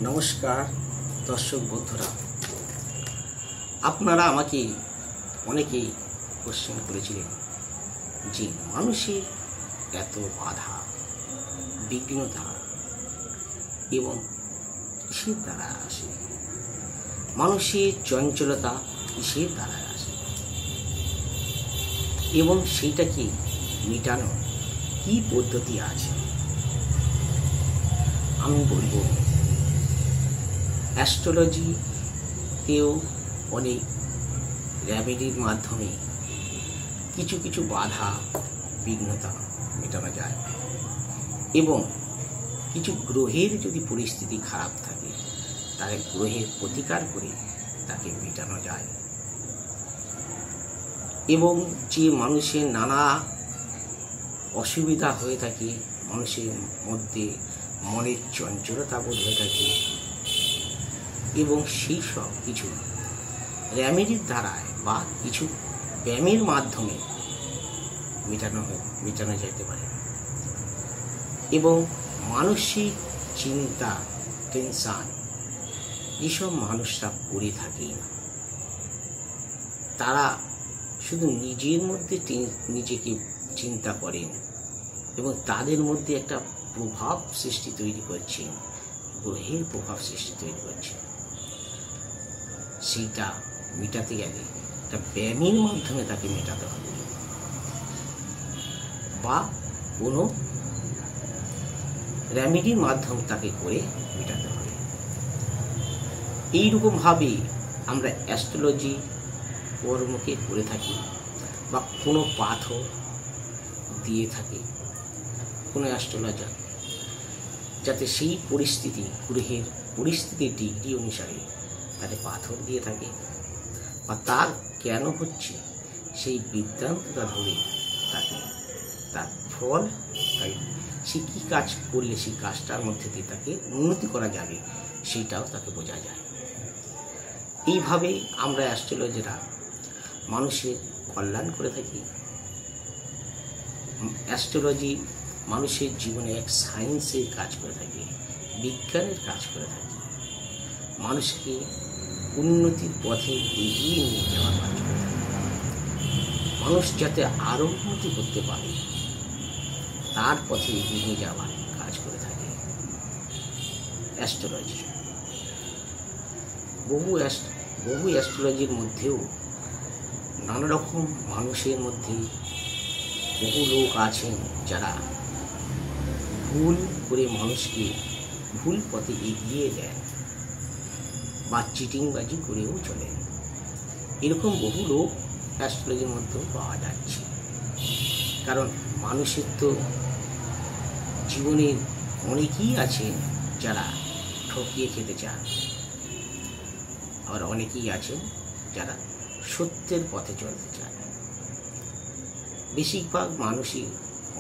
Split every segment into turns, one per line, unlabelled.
নমস্কার দর্শক বন্ধুরা, আপনারা আমাকে অনেকেই কোশ্চেন করেছিলেন যে মানুষের এত বাধা বিঘ্নতা এবং কিসের দ্বারা আসে, মানুষের চঞ্চলতা কিসের দ্বারা আসে এবং সেইটাকে মেটানো কি পদ্ধতি আছে। আমি বলবো অ্যাস্ট্রোলজিতেও অনেক রেমেডির মাধ্যমে কিছু কিছু বাধা বিঘ্নতা মেটানো যায় এবং কিছু গ্রহের যদি পরিস্থিতি খারাপ থাকে তাহলে গ্রহের প্রতিকার করে তাকে মেটানো যায় এবং যে মানুষের নানা অসুবিধা হয়ে থাকে, মানুষের মধ্যে মনের চঞ্চলতা বোধ হয়ে থাকে এবং সেই সব কিছু রেমেডির দ্বারায় বা কিছু ব্যায়ামের মাধ্যমে মেটানো যেতে পারে এবং মানসিক চিন্তা টেনশন যেসব মানুষরা করে থাকে তারা শুধু নিজের মধ্যে নিজেকে চিন্তা করেন এবং তাদের মধ্যে একটা প্রভাব সৃষ্টি তৈরি করছে, গ্রহের প্রভাব সৃষ্টি তৈরি করছে। সেইটা মেটাতে গেলে একটা ব্যায়ামের মাধ্যমে তাকে মেটাতে হবে বা কোনো রেমেডির মাধ্যমে তাকে করে মেটাতে হবে। এইরকমভাবে আমরা অ্যাস্ট্রোলজি কর্মকে করে থাকি বা কোনো পাথর দিয়ে থাকে কোনো অ্যাস্ট্রোলজার, যাতে সেই পরিস্থিতি গ্রহের পরিস্থিতির ডিগ্রি অনুসারে তাকে পাথর দিয়ে থাকে বা তার কেন হচ্ছে সেই বিদ্যান্তটা ধরে তাকে তার ফল সে কী কাজ করলে সেই কাজটার মধ্যে দিয়ে তাকে উন্নতি করা যাবে সেইটাও তাকে বোঝা যায়। এইভাবে আমরা অ্যাস্ট্রোলজিরা মানুষের কল্যাণ করে থাকি। অ্যাস্ট্রোলজি মানুষের জীবনে এক সায়েন্সের কাজ করে থাকে, বিজ্ঞানের কাজ করে থাকে, মানুষকে উন্নতির পথে এগিয়ে নিয়ে যাওয়ার কাজ করে থাকে। মানুষ যাতে আরও উন্নতি করতে পারে তার পথে এগিয়ে নিয়ে যাওয়ার কাজ করে থাকে অ্যাস্ট্রোলজি। বহু অ্যাস্ট্রোলজির মধ্যেও নানা রকম মানুষের মধ্যে বহু লোক আছেন যারা ভুল করে মানুষকে ভুল পথে এগিয়ে দেন বা চিটিংবাজি করেও চলেন। এরকম বহু লোক অ্যাস্ট্রোলজির মধ্যেও পাওয়া যাচ্ছে। কারণ মানুষের তো জীবনে অনেকেই আছেন যারা ঠকিয়ে খেতে চান, আবার অনেকেই আছেন যারা সত্যের পথে চলতে চান। বেশিরভাগ মানুষই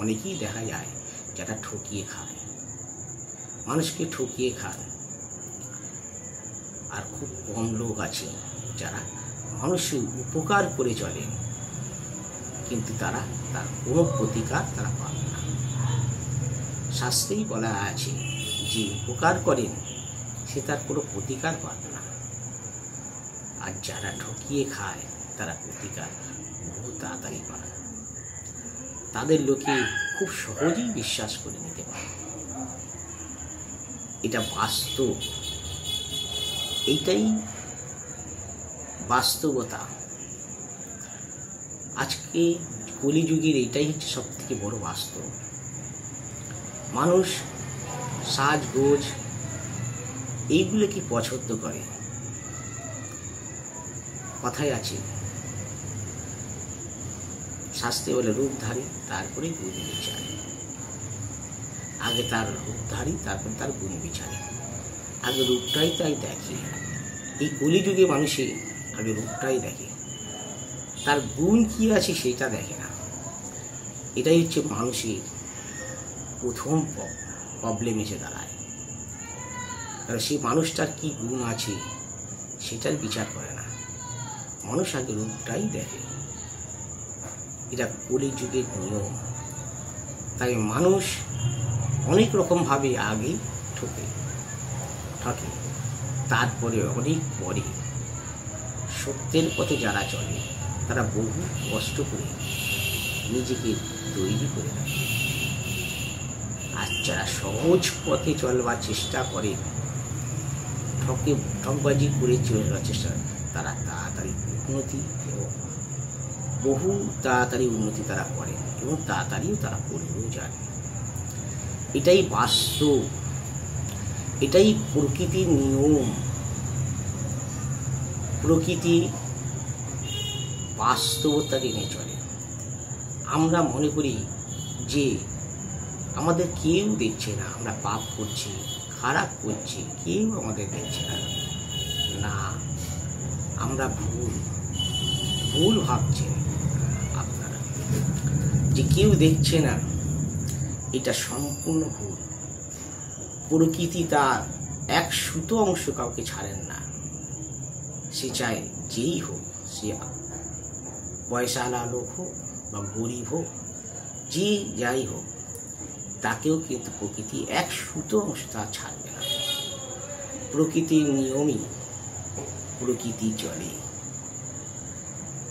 অনেকেই দেখা যায় যারা ঠকিয়ে খায়, মানুষকে ঠকিয়ে খায়, আর খুব কম লোক আছে যারা মানুষের উপকার করে চলেন কিন্তু তার কোনো প্রতিকার তারা পাবে না। শাস্ত্রেই বলা আছে যে উপকার করেন সে তার কোনো প্রতিকার পাবে না, আর যারা ঠকিয়ে খায় তারা প্রতিকার বহু তাড়াতাড়ি পায়। তাদের লোকে খুব সহজেই বিশ্বাস করে নিতে পারে। এটা বাস্তব, এইটাই বাস্তবতা। আজকে কলিযুগের এটাই হচ্ছে সব থেকে বড় বাস্তব। মানুষ সাজগোজ এইগুলোকে পছন্দ করে। কথাই আছে, শাস্ত্রে বলে রূপধারী তারপরে গুণ বিচারে। আগে তার রূপধারী তারপরে তার গুণ বিচারে, আগে রূপটাই তাই দেখে। এই কলিযুগে মানুষে আগে রূপটাই দেখে, তার গুণ কি আছে সেটা দেখে না। এটাই হচ্ছে মানুষের প্রথম প্রবলেম এসে দাঁড়ায়। কারণ সেই মানুষটার কি গুণ আছে সেটার বিচার করে না, মানুষ আগে রূপটাই দেখে। এটা কলিযুগের নিয়ম। তাই মানুষ অনেক রকমভাবে আগে ঠকে। ঠকে, তারপরে অনেক পরে সত্যের পথে যারা চলে তারা বহু কষ্ট করে নিজেকে তৈরি করে নেয়। আর যারা সহজ পথে চলবার চেষ্টা করে, ঠকবাজি করে চলবার চেষ্টা করে, তারা তাড়াতাড়ি উন্নতি এবং বহু তাড়াতাড়ি উন্নতি তারা করে এবং তাড়াতাড়িও তারা করেও যায়। এটাই বাস্তব, এটাই প্রকৃতির নিয়ম। প্রকৃতি বাস্তবতা জেনে চলে। আমরা মনে করি যে আমাদের কেউ দেখছে না, আমরা পাপ করছি, খারাপ করছি, কেউ আমাদের দেখছে না। না, আমরা ভুল ভাবছেন আপনারা যে কেউ দেখছে না, এটা সম্পূর্ণ ভুল। প্রকৃতি তার এক সুতো অংশ কাউকে ছাড়েন না। সে চায় যেই হোক, সে পয়সাওয়ালা লোক হোক বা গরিব হোক, যে যাই হোক, তাকেও কিন্তু প্রকৃতি এক সুতো অংশ তা ছাড়বে না। প্রকৃতির নিয়মই প্রকৃতি চলে।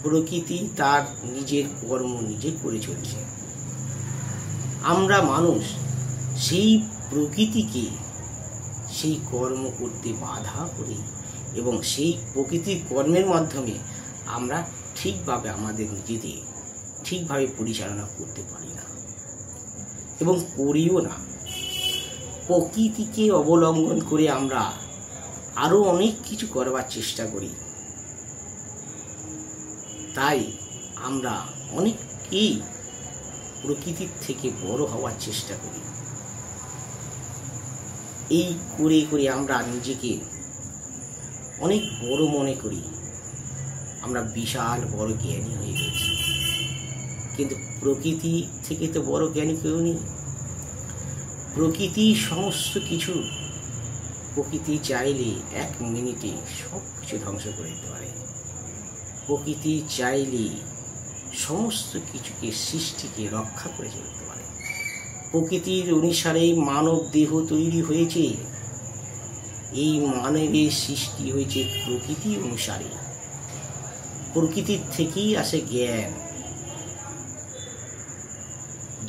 প্রকৃতি তার নিজের কর্ম নিজে করে চলছে। আমরা মানুষ সেই প্রকৃতিকে সেই কর্ম করতে বাধা করি এবং সেই প্রকৃতির কর্মের মাধ্যমে আমরা ঠিকভাবে আমাদের নিজেদের ঠিকভাবে পরিচালনা করতে পারি না এবং করিও না। প্রকৃতিকে অবলম্বন করে আমরা আরো অনেক কিছু করবার চেষ্টা করি। তাই আমরা অনেকেই প্রকৃতির থেকে বড় হওয়ার চেষ্টা করি। এই করে করে আমরা নিজেকে অনেক বড় মনে করি, আমরা বিশাল বড় জ্ঞানী হয়ে গেছি। কিন্তু প্রকৃতি থেকে তো বড় জ্ঞানী কেউ নেই। প্রকৃতি সমস্ত কিছু, প্রকৃতি চাইলে 1 মিনিটে সব কিছু ধ্বংস করে দিতে পারে। প্রকৃতি চাইলে সমস্ত কিছুকে, সৃষ্টিকে রক্ষা করে চলতে পারে। প্রকৃতির অনুসারেই মানব দেহ তৈরি হয়েছে। এই মানবের সৃষ্টি হয়েছে প্রকৃতি অনুসারে। প্রকৃতির থেকেই আসে জ্ঞান।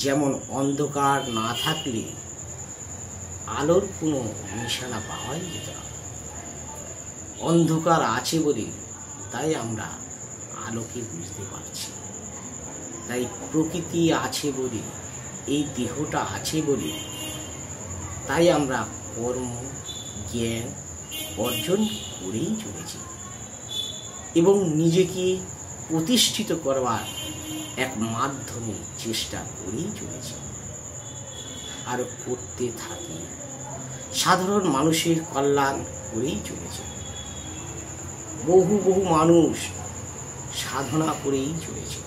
যেমন অন্ধকার না থাকলে আলোর কোনো নিশানা পাওয়াই যেত না। অন্ধকার আছে বলে তাই আমরা আলোকে বুঝতে পারছি। তাই প্রকৃতি আছে বলে, এই দেহটা আছে বলে, তাই আমরা কর্ম জ্ঞান অর্জন করেই চলেছি এবং নিজেকে প্রতিষ্ঠিত করবার এক মাধ্যমে চেষ্টা করেই চলেছি আর করতে থাকি। সাধারণ মানুষের কল্যাণ করেই চলেছে। বহু বহু মানুষ সাধনা করেই চলেছে।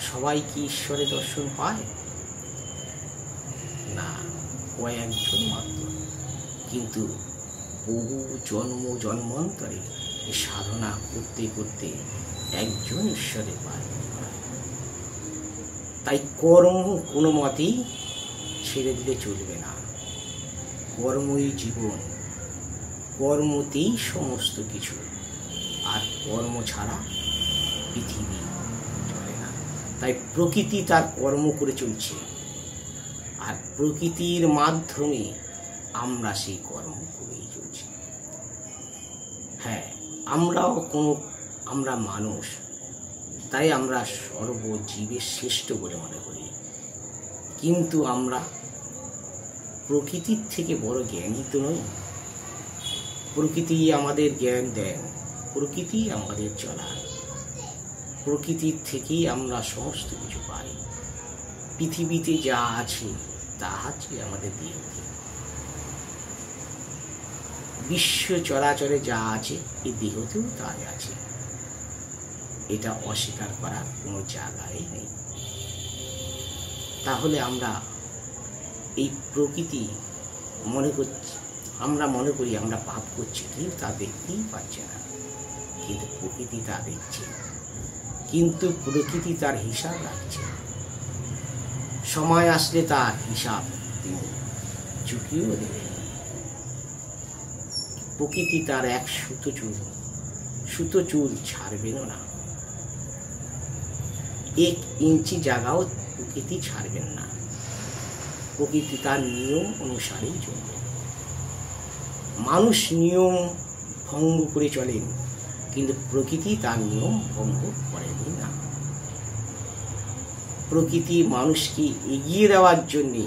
সবাই কি ঈশ্বরের দর্শন পায় না, কয়েকজন মাত্র। কিন্তু বহু জন্মান্তরে সাধনা করতে করতে একজন ঈশ্বরে পায়। তাই কর্ম কোনো মতেই ছেড়ে দিলে চলবে না। কর্মই জীবন, কর্মতেই সমস্ত কিছু। আর কর্ম ছাড়া পৃথিবী চলে না। তাই প্রকৃতি তার কর্ম করে চলছে, আর প্রকৃতির মাধ্যমে আমরা সেই কর্ম করেই চলছি। হ্যাঁ, আমরা মানুষ, তাই আমরা সর্বজীবের শ্রেষ্ঠ বলে মনে করি। কিন্তু আমরা প্রকৃতির থেকে বড় জ্ঞানী তো নই। প্রকৃতি আমাদের জ্ঞান দেন, প্রকৃতি আমাদের চলা, প্রকৃতির থেকেই আমরা সমস্ত কিছু পাই। পৃথিবীতে যা আছে তা আছে আমাদের দেহকে। বিশ্ব চরাচরে যা আছে এই দেহতেও তাই আছে। এটা অস্বীকার করার কোনো জায়গায় নেই। তাহলে আমরা এই প্রকৃতি আমরা মনে করি আমরা পাপ করছি, কিন্তু তা দেখতেই পাচ্ছে না। কিন্তু প্রকৃতি তা দেখছে, কিন্তু প্রকৃতি তার হিসাব রাখছে। সময় আসলে তার হিসাব তিনি চুকিয়েও দেবেন। প্রকৃতি তার এক সুতো চুল ছাড়বেন না, 1 ইঞ্চি জায়গাও প্রকৃতি ছাড়বেন না। প্রকৃতি তার নিয়ম অনুসারেই চলবে। মানুষ নিয়ম ভঙ্গ করে চলেন, কিন্তু প্রকৃতি তার নিয়ম ভঙ্গ করেনি না। প্রকৃতি মানুষকে এগিয়ে দেওয়ার জন্যে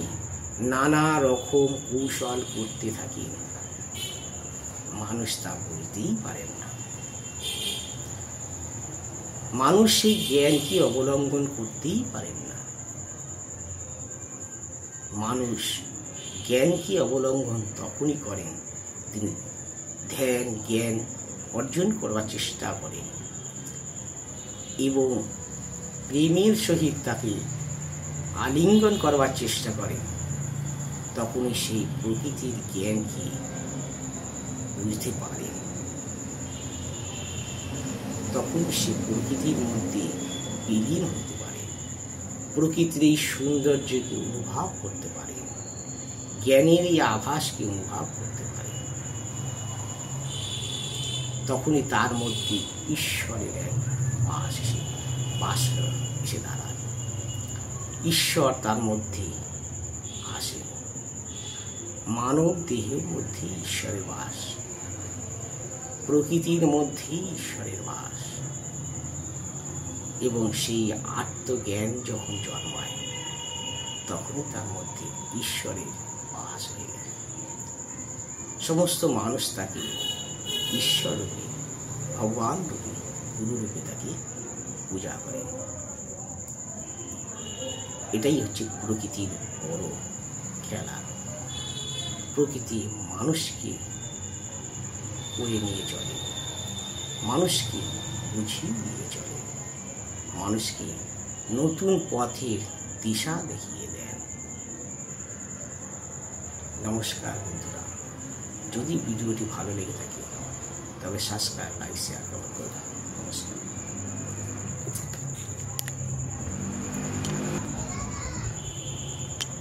নানা রকম কৌশল করতে থাকে, মানুষ তা বুঝতেই পারেন না। মানুষ সেই জ্ঞানকে অবলম্বন করতেই পারেন না। মানুষ জ্ঞানকে অবলম্বন তখনই করেন তিনি ধ্যান জ্ঞান অর্জন করবার চেষ্টা করেন এবং প্রেমের সহিত তাকে আলিঙ্গন করবার চেষ্টা করেন। তখনই সেই প্রকৃতির জ্ঞানকে বুঝতে পারেন, তখন সে প্রকৃতির মধ্যে বিলীন হতে পারে, প্রকৃতির এই সৌন্দর্যকে অনুভব করতে পারে, জ্ঞানের এই আভাসকে অনুভব করতে পারে। তখনই তার মধ্যে ঈশ্বরের এক বাস এসে দাঁড়ায়। ঈশ্বর তার মধ্যে আসে। মানব দেহের মধ্যে ঈশ্বরের বাস, প্রকৃতির মধ্যে ঈশ্বরের বাস, এবং সেই আত্মজ্ঞান যখন জন্মায় তখন তার মধ্যে ঈশ্বরের বাস হয়ে গেছে। সমস্ত মানুষ তাকে ঈশ্বর রূপে, ভগবান রূপে, গুরু রূপে তাকে পূজা করেন। এটাই হচ্ছে প্রকৃতির বড় খেলা। প্রকৃতি মানুষকে করে নিয়ে চলে, মানুষকে বুঝিয়ে নিয়ে চলে, মানুষকে নতুন পথের দিশা দেখিয়ে দেন। নমস্কার বন্ধুরা, যদি ভিডিওটি ভালো লেগে থাকে তবে সাবস্ক্রাইব, লাইক, শেয়ার করুন। নমস্কার।